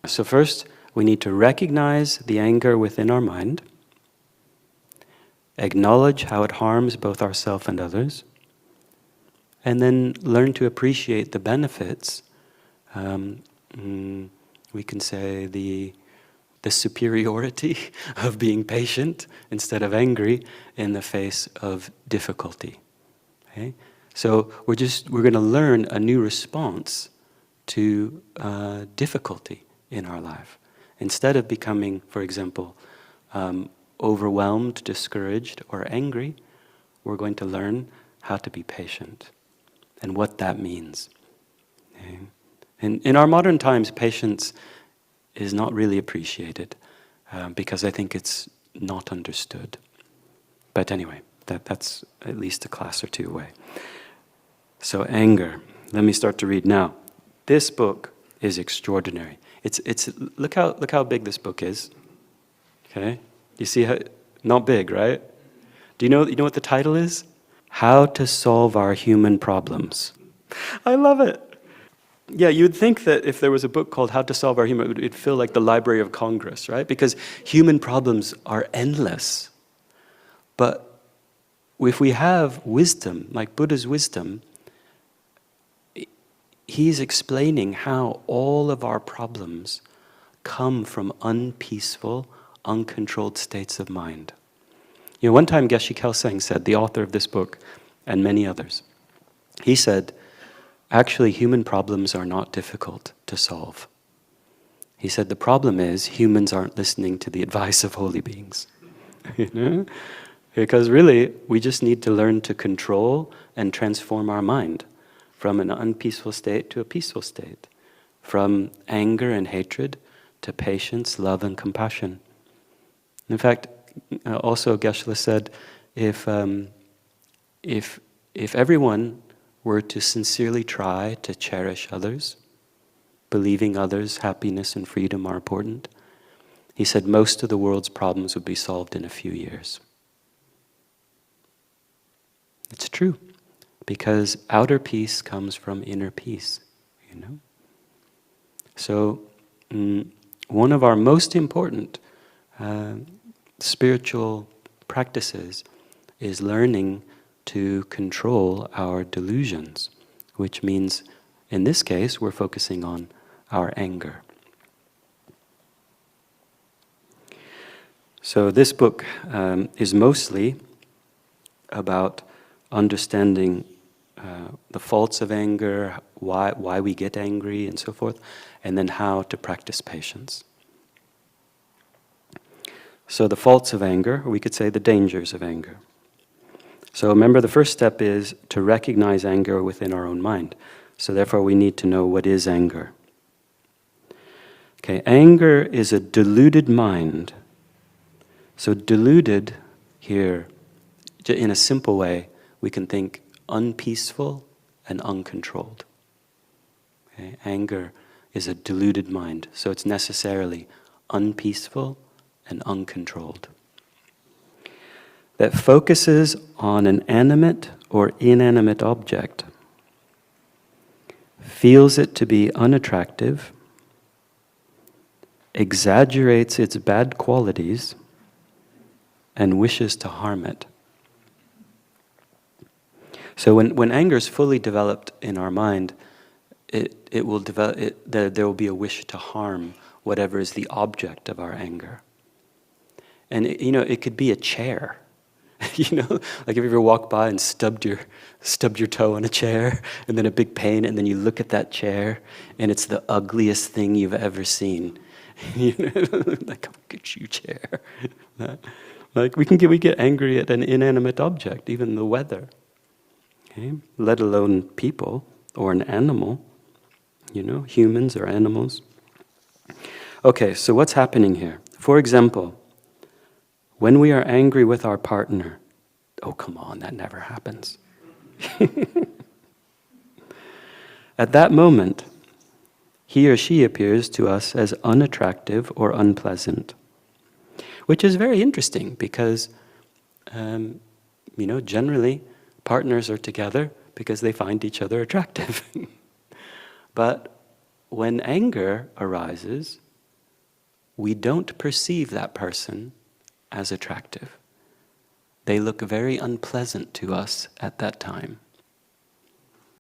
So first, we need to recognize the anger within our mind, acknowledge how it harms both ourselves and others, and then learn to appreciate the benefits. We can say the superiority of being patient instead of angry in the face of difficulty. Okay? So we're going to learn a new response to difficulty in our life. Instead of becoming, for example, overwhelmed, discouraged, or angry, we're going to learn how to be patient and what that means. Okay? And in our modern times, patience is not really appreciated because I think it's not understood. But anyway, that's at least a class or two away. So anger. Let me start to read now. This book is extraordinary. It's look how big this book is. Okay, you see how not big, right? Do you know what the title is? How to Solve Our Human Problems. I love it. Yeah, you'd think that if there was a book called How to Solve Our Human, it'd feel like the Library of Congress, right? Because human problems are endless. But if we have wisdom, like Buddha's wisdom, he's explaining how all of our problems come from unpeaceful, uncontrolled states of mind. You know, one time Geshe Kelsang said, the author of this book, and many others, he said, actually, human problems are not difficult to solve. He said the problem is humans aren't listening to the advice of holy beings. You know? Because really, we just need to learn to control and transform our mind from an unpeaceful state to a peaceful state, from anger and hatred to patience, love, and compassion. In fact, also Geshe said, if everyone were to sincerely try to cherish others, believing others' happiness and freedom are important, he said most of the world's problems would be solved in a few years. It's true, because outer peace comes from inner peace, you know. So, one of our most important spiritual practices is learning to control our delusions, which means, in this case, we're focusing on our anger. So this book is mostly about understanding the faults of anger, why we get angry and so forth, and then how to practice patience. So the faults of anger, or we could say the dangers of anger. So remember, the first step is to recognize anger within our own mind. So therefore we need to know what is anger. Okay, anger is a deluded mind. So deluded here, in a simple way, we can think unpeaceful and uncontrolled. Okay? Anger is a deluded mind, so it's necessarily unpeaceful and uncontrolled. That focuses on an animate or inanimate object, feels it to be unattractive, exaggerates its bad qualities, and wishes to harm it. So when anger is fully developed in our mind, it will develop. There will be a wish to harm whatever is the object of our anger. And it could be a chair. Like if you ever walk by and stubbed your toe on a chair, and then a big pain, and then you look at that chair, and it's the ugliest thing you've ever seen. Like, oh, get you, chair. Like we get angry at an inanimate object, even the weather. Okay? Let alone people or an animal, humans or animals. Okay, so what's happening here? For example, when we are angry with our partner, oh come on, that never happens. At that moment, he or she appears to us as unattractive or unpleasant, which is very interesting because, generally partners are together because they find each other attractive. But when anger arises, we don't perceive that person as attractive. They look very unpleasant to us at that time.